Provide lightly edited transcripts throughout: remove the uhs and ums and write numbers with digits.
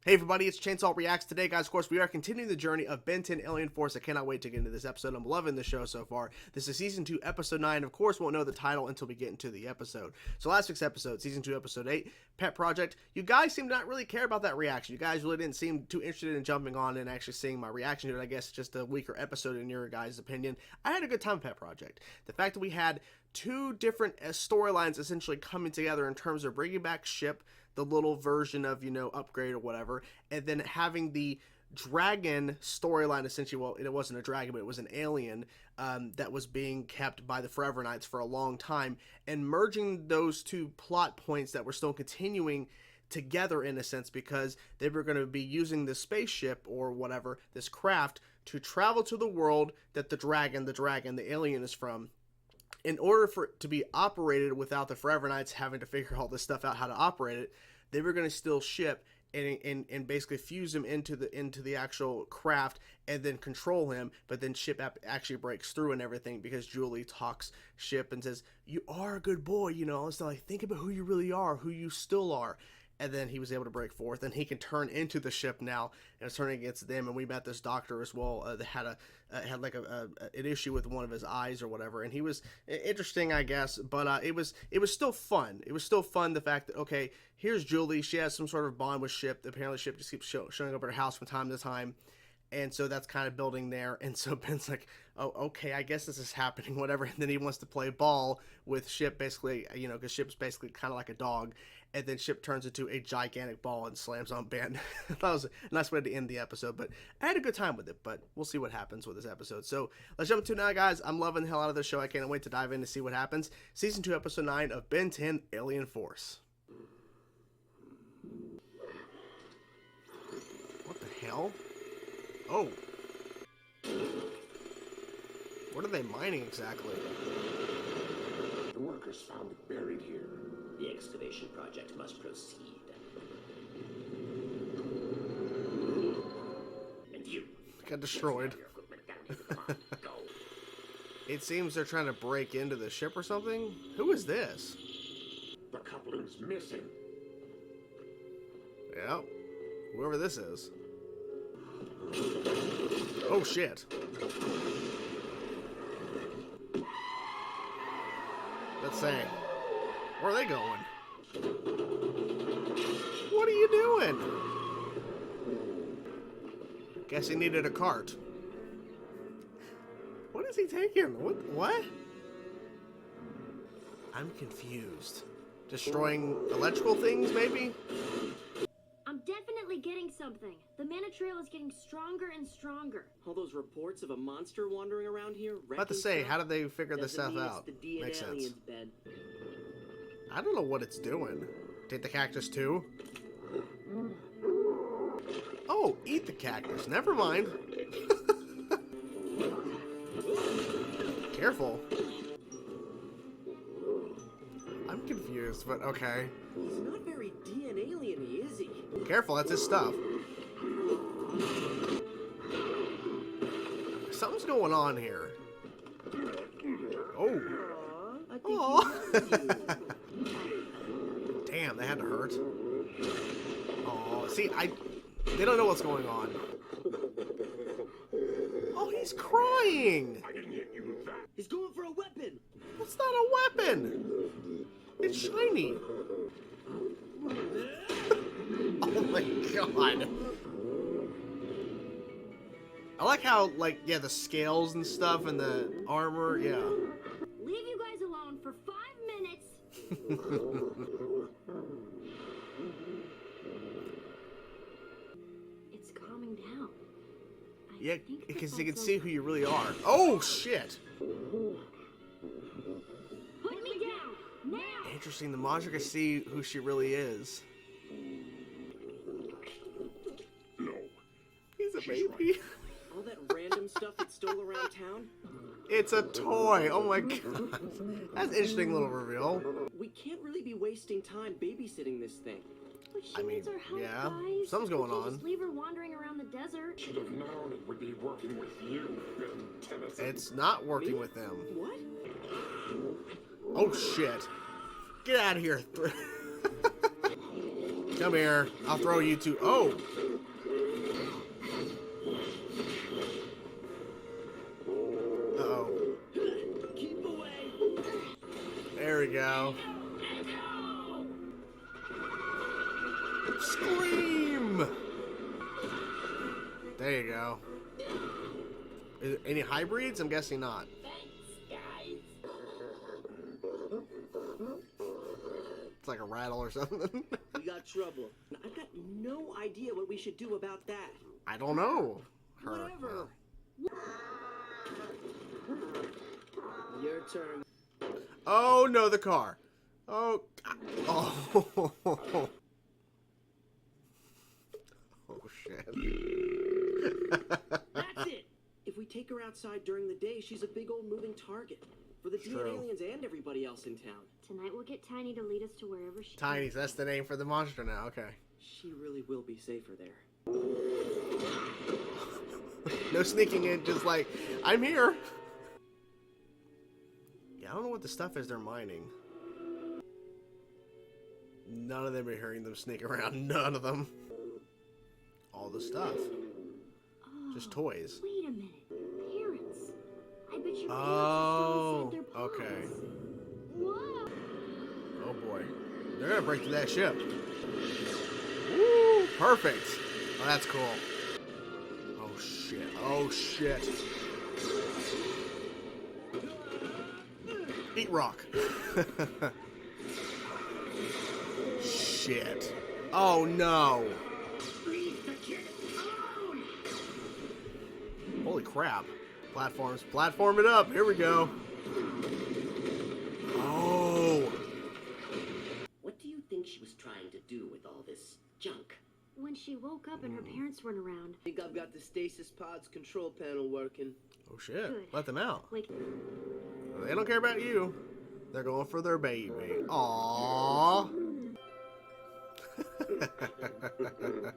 Hey everybody, it's Chainsaw Reacts. Today, guys, of course, we are continuing the journey of Ben 10 Alien Force. I cannot wait to get into this episode. I'm loving the show so far. This is Season 2, Episode 9. Of course, won't know the title until we get into the episode. So last week's episode, Season 2, Episode 8, Pet Project. You guys seem to not really care about that reaction. You guys really didn't seem too interested in jumping on and actually seeing my reaction to it. I guess just a weaker episode in your guys' opinion. I had a good time with Pet Project. The fact that we had two different storylines essentially coming together in terms of bringing back Ship, the little version of, Upgrade or whatever, and then having the dragon storyline, essentially. Well, it wasn't a dragon, but it was an alien that was being kept by the Forever Knights for a long time, and merging those two plot points that were still continuing together in a sense, because they were going to be using the spaceship or whatever, this craft, to travel to the world that the alien is from, in order for it to be operated without the Forever Knights having to figure all this stuff out, how to operate it. They were going to steal Ship and basically fuse him into the actual craft and then control him. But then Ship actually breaks through and everything, because Julie talks Ship and says, "You are a good boy, It's like, think about who you really are, who you still are." And then he was able to break forth, and he can turn into the Ship now, and it's turning against them. And we met this doctor as well that had an issue with one of his eyes or whatever, and he was interesting, I guess. But it was still fun. It was still fun, the fact that, okay, here's Julie. She has some sort of bond with Ship. Apparently, Ship just keeps showing up at her house from time to time. And so that's kind of building there. And so Ben's like, oh, okay, I guess this is happening, whatever. And then he wants to play ball with Ship, basically, because Ship's basically kind of like a dog. And then Ship turns into a gigantic ball and slams on Ben. That was a nice way to end the episode. But I had a good time with it. But we'll see what happens with this episode. So let's jump into it now, guys. I'm loving the hell out of this show. I can't wait to dive in to see what happens. Season 2, Episode 9 of Ben 10 Alien Force. What the hell? Oh. What are they mining exactly? The workers found it buried here. The excavation project must proceed. And you got destroyed. It seems they're trying to break into the ship or something. Who is this? The coupling's missing. Yeah. Whoever this is. Oh shit. Let's say. Where are they going? What are you doing? Guess he needed a cart. What is he taking? What? I'm confused. Destroying electrical things, maybe? I'm definitely getting something. The mana trail is getting stronger and stronger. All those reports of a monster wandering around here. About to say, how did they figure this stuff out? Makes sense. I don't know what it's doing. Take the cactus too? Oh, eat the cactus. Never mind. Careful. I'm confused, but okay. He's not very DNA alien-y, is he? Careful, that's his stuff. Something's going on here. Oh. Oh. Damn, that had to hurt. Oh, see, they don't know what's going on. Oh, he's crying. I didn't hit you with that. He's going for a weapon. That's not a weapon. It's shiny. Oh my god. I like how, the scales and stuff and the armor, yeah. Leave you guys alone for 5 minutes. It's calming down. Yeah, because you can see who you really are. Oh, shit. Put me down, now! Interesting, the monster can see who she really is. No. He's a baby. All that random stuff it stole around town. It's a toy. Oh my god. That's an interesting little reveal. We can't really be wasting time babysitting this thing. But she I mean, needs our help, yeah, guys. something's We going can't on. Just leave her wandering around the desert. Should have known it would be working with you, Ben Tennyson. It's not working Me? with them. What? Oh shit. Get out of here. Come here. I'll throw you two. Oh. Uh-oh. Keep away. There we go. Scream! There you go. Is it any hybrids? I'm guessing not. It's like a rattle or something. We got trouble. I've got no idea what we should do about that. I don't know. Whatever. Your turn. Oh no, the car. Oh. Oh. Oh shit. That's it. If we take her outside during the day, she's a big old moving target for the True. DNA aliens and everybody else in town. Tonight we'll get Tiny to lead us to wherever she Tiny, that's the name for the monster now. Okay. She really will be safer there. No sneaking in, just like, I'm here. Yeah, I don't know what the stuff is they're mining. None of them are hearing them sneak around. None of them. All the stuff. Oh, Just toys. Wait a minute. Parents. I bet your Oh, parents are still inside their okay. pods. Whoa. Oh boy. They're gonna break through that ship. Woo! Perfect. Oh, that's cool. Oh shit. Oh shit. Eat rock. Shit. Oh no. Leave the kid alone. Holy crap. Platforms. Platform it up. Here we go. Oh. What do you think she was trying to do with all this junk? When she woke up and her parents weren't around. I think I've got the stasis pod's control panel working. Oh shit. Good. Let them out. Like, They don't care about you. They're going for their baby. Aww.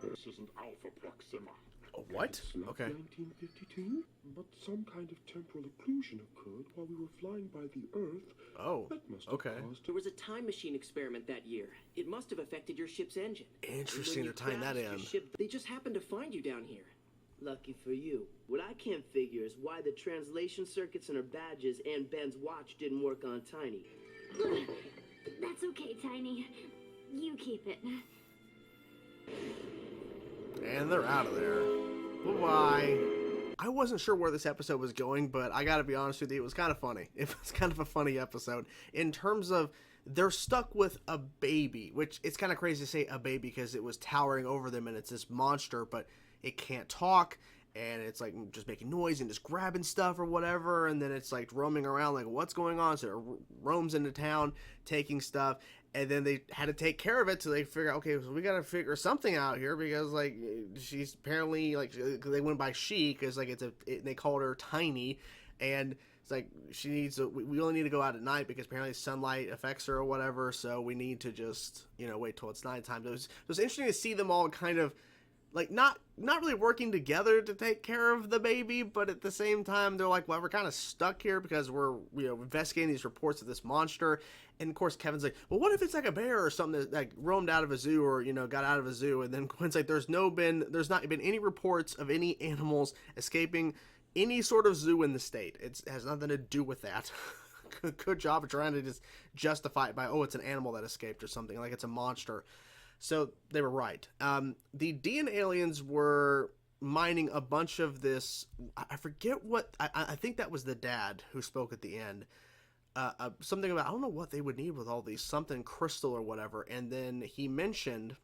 This isn't Alpha Proxima. What? It's not Okay. 1952, but some kind of temporal occlusion occurred while we were flying by the Earth. Oh. That must have Okay. caused There was a time machine experiment that year. It must have affected your ship's engine. Interesting. When They're you tying that crashed your in. ship, they just happened to find you down here. Lucky for you. What I can't figure is why the translation circuits in her badges and Ben's watch didn't work on Tiny. that's okay, Tiny. You keep it. And they're out of there. Bye-bye. I wasn't sure where this episode was going, but I gotta be honest with you, it was kind of funny. It was kind of a funny episode. In terms of, they're stuck with a baby, which it's kind of crazy to say a baby because it was towering over them and it's this monster, but it can't talk. And it's like just making noise and just grabbing stuff or whatever. And then it's like roaming around like, what's going on? So it roams into town, taking stuff. And then they had to take care of it. So they figure out, okay, so we got to figure something out here because like she's apparently like, they went by she because like they called her Tiny. And it's like she needs we only need to go out at night because apparently sunlight affects her or whatever. So we need to just, wait till it's nighttime. It was interesting to see them all kind of like not really working together to take care of the baby, but at the same time they're like, well, we're kind of stuck here because we're investigating these reports of this monster. And of course Kevin's like, well, what if it's like a bear or something that like roamed out of a zoo or got out of a zoo? And then Quinn's like, there's not been any reports of any animals escaping any sort of zoo in the state. It has nothing to do with that. Good job of trying to just justify it by, oh, it's an animal that escaped or something, like it's a monster. So they were right. The DNA aliens were mining a bunch of this. I forget what. I think that was the dad who spoke at the end. Something about, I don't know what they would need with all these, something crystal or whatever. And then he mentioned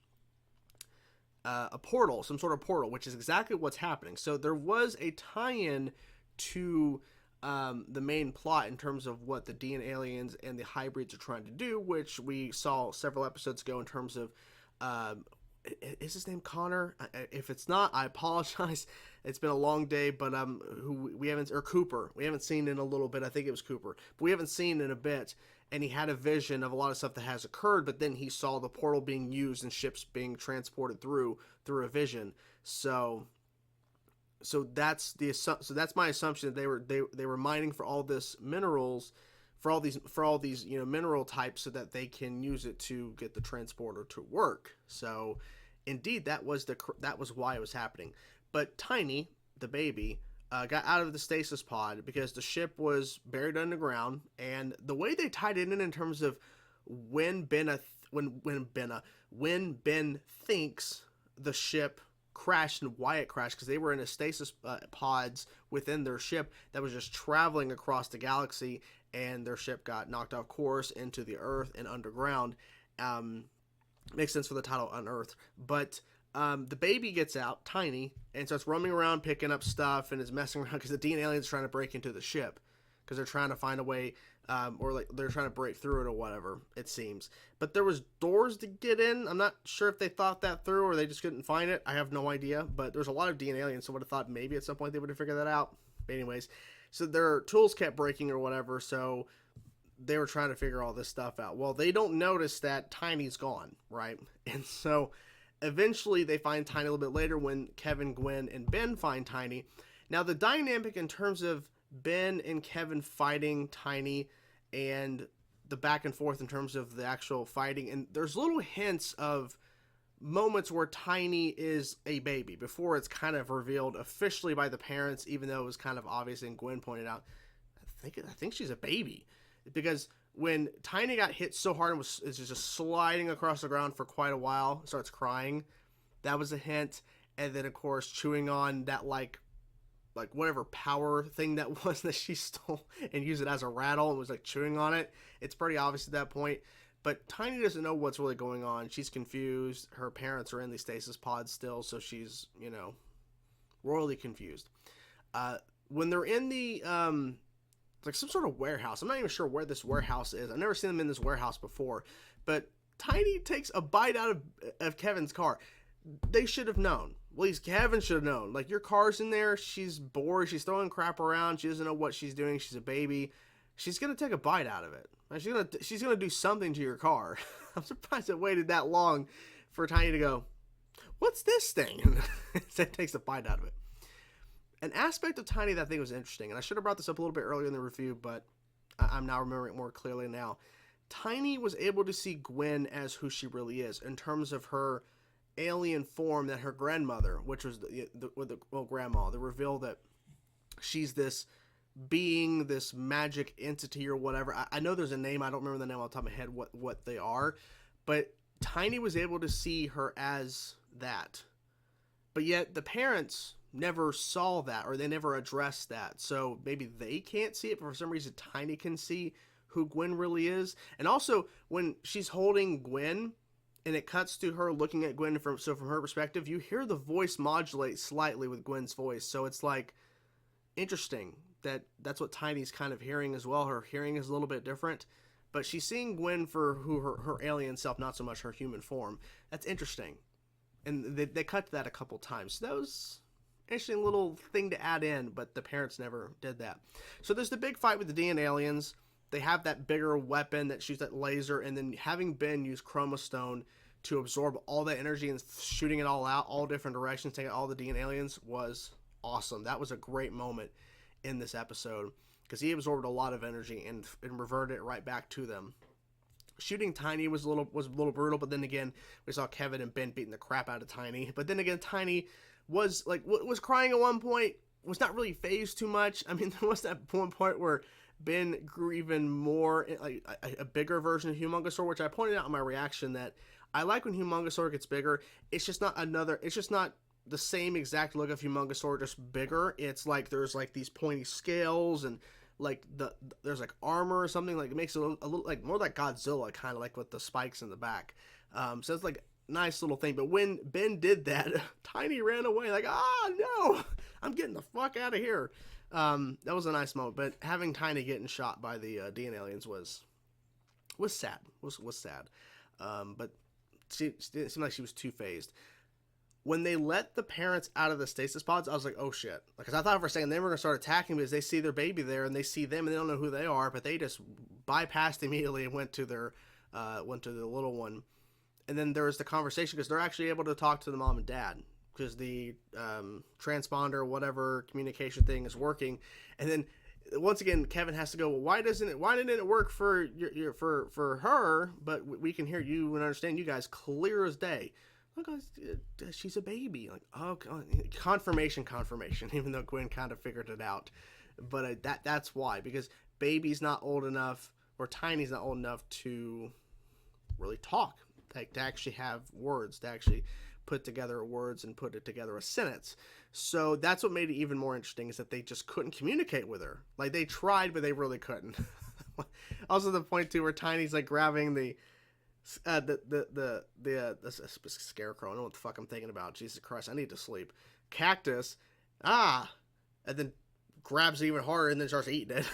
a portal, some sort of portal, which is exactly what's happening. So there was a tie-in to the main plot in terms of what the DNA aliens and the hybrids are trying to do, which we saw several episodes ago in terms of. Is his name Connor? If it's not, I apologize. It's been a long day, but Cooper. We haven't seen in a little bit. I think it was Cooper, but we haven't seen in a bit. And he had a vision of a lot of stuff that has occurred, but then he saw the portal being used and ships being transported through a vision. So that's my assumption that they were mining for all this minerals for all these mineral types, so that they can use it to get the transporter to work. So indeed, that was why it was happening. But Tiny, the baby, got out of the stasis pod because the ship was buried underground, and the way they tied it in terms of when Ben thinks the ship crashed and why it crashed, because they were in a stasis pods within their ship that was just traveling across the galaxy, and their ship got knocked off course into the Earth and underground. Makes sense for the title Unearthed. But the baby gets out, Tiny, and starts roaming around picking up stuff and is messing around because the DNA aliens are trying to break into the ship because they're trying to find a way, or like they're trying to break through it or whatever, it seems. But there was doors to get in. I'm not sure if they thought that through or they just couldn't find it. I have no idea. But there's a lot of DNA aliens, so I would have thought maybe at some point they would have figured that out. But anyways, so their tools kept breaking or whatever, so they were trying to figure all this stuff out. Well, they don't notice that Tiny's gone, right? And so eventually they find Tiny a little bit later when Kevin, Gwen, and Ben find Tiny. Now the dynamic in terms of Ben and Kevin fighting Tiny and the back and forth in terms of the actual fighting, and there's little hints of moments where Tiny is a baby before it's kind of revealed officially by the parents, even though it was kind of obvious, and Gwen pointed out, I think she's a baby, because when Tiny got hit so hard and is just sliding across the ground for quite a while, starts crying, that was a hint. And then of course chewing on that like whatever power thing that was that she stole and used it as a rattle and was like chewing on it. It's pretty obvious at that point. But Tiny doesn't know what's really going on. She's confused. Her parents are in the stasis pod still, so she's, royally confused. When they're in the like some sort of warehouse. I'm not even sure where this warehouse is. I've never seen them in this warehouse before. But Tiny takes a bite out of Kevin's car. They should have known. Well, at least Kevin should have known. Like, your car's in there. She's bored. She's throwing crap around. She doesn't know what she's doing. She's a baby. She's going to take a bite out of it. She's gonna do something to your car. I'm surprised it waited that long for Tiny to go, what's this thing? And it takes a bite out of it. An aspect of Tiny that I think was interesting, and I should have brought this up a little bit earlier in the review, but I'm now remembering it more clearly now. Tiny was able to see Gwen as who she really is in terms of her alien form that her grandmother, which was grandma, the reveal that she's this being, this magic entity or whatever. I know there's a name. I don't remember the name off the top of my head what they are, but Tiny was able to see her as that. But yet the parents never saw that, or they never addressed that. So maybe they can't see it, but for some reason Tiny can see who Gwen really is. And also when she's holding Gwen and it cuts to her looking at Gwen from her perspective, you hear the voice modulate slightly with Gwen's voice. So it's like interesting that's what Tiny's kind of hearing as well. Her hearing is a little bit different, but she's seeing Gwen for who her alien self, not so much her human form. That's interesting. And they cut to that a couple times. So that was interesting little thing to add in, but the parents never did that. So there's the big fight with the DNA aliens. They have that bigger weapon that shoots that laser, and then having Ben use Chromostone to absorb all that energy and shooting it all out, all different directions, taking all the DNA aliens was awesome. That was a great moment in this episode because he absorbed a lot of energy and reverted it right back to them. Shooting Tiny was a little brutal, but then again, we saw Kevin and Ben beating the crap out of Tiny. But then again, Tiny was crying at one point, was not really phased too much. I mean, there was that one point where Ben grew even more, like a bigger version of Humongousaur, which I pointed out in my reaction that I like when Humongousaur gets bigger. It's just not the same exact look of Humongousaur, just bigger. It's like there's like these pointy scales and like there's like armor or something, like it makes it a little like more like Godzilla, kind of like with the spikes in the back. So it's like nice little thing. But when Ben did that, Tiny ran away like, no, I'm getting the fuck out of here. That was a nice moment. But having Tiny getting shot by the DNA aliens was sad. Was sad. But it seemed like she was too phased. When they let the parents out of the stasis pods, I was like, oh shit. Because I thought for a second they were going to start attacking because they see their baby there and they see them and they don't know who they are, but they just bypassed immediately and went to the little one. And then there was the conversation because they're actually able to talk to the mom and dad because the transponder, whatever communication thing is working. And then once again, Kevin has to go, well, why didn't it work for for her, but we can hear you and understand you guys clear as day. Look, she's a baby. Like, oh, confirmation, even though Gwen kind of figured it out. But that's why, because baby's not old enough, or Tiny's not old enough to really talk, to actually have words, to actually put together words and put it together a sentence. So that's what made it even more interesting, is that they just couldn't communicate with her. Like, they tried, but they really couldn't. Also, the point too where Tiny's like grabbing the scarecrow. I don't know what the fuck I'm thinking about. Jesus Christ, I need to sleep. Cactus, and then grabs it even harder and then starts eating it.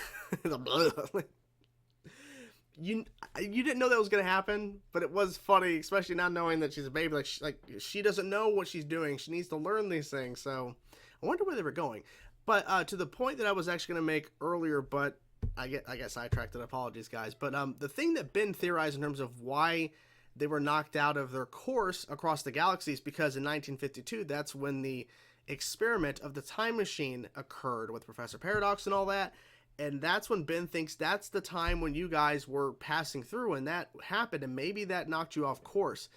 You didn't know that was gonna happen, but it was funny, especially not knowing that she's a baby. Like she doesn't know what she's doing. She needs to learn these things. So I wonder where they were going. But to the point that I was actually gonna make earlier, but I get sidetracked. And apologies, guys. But the thing that Ben theorized in terms of why they were knocked out of their course across the galaxies, because in 1952, that's when the experiment of the time machine occurred with Professor Paradox and all that. And that's when Ben thinks that's the time when you guys were passing through and that happened, and maybe that knocked you off course.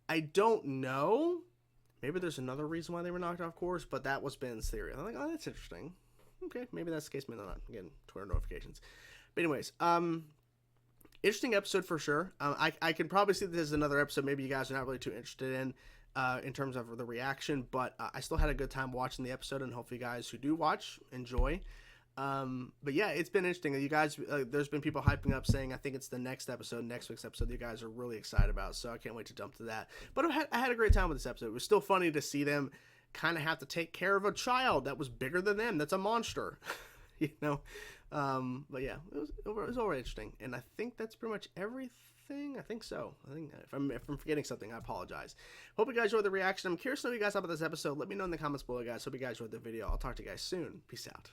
I don't know. Maybe there's another reason why they were knocked off course, but that was Ben's theory. I'm like, oh, that's interesting. Okay, maybe that's the case, maybe not. Again, Twitter notifications. But anyways, interesting episode for sure. I can probably see this as another episode maybe you guys are not really too interested in terms of the reaction, but I still had a good time watching the episode, and hopefully you guys who do watch enjoy. But yeah, it's been interesting. You guys, there's been people hyping up saying, I think it's the next week's episode you guys are really excited about. So I can't wait to jump to that. But I had a great time with this episode. It was still funny to see them kind of have to take care of a child that was bigger than them. That's a monster, you know? But yeah, it was all interesting. And I think that's pretty much everything. I think so. I think if I'm forgetting something, I apologize. Hope you guys enjoyed the reaction. I'm curious to know what you guys thought about this episode. Let me know in the comments below, guys. Hope you guys enjoyed the video. I'll talk to you guys soon. Peace out.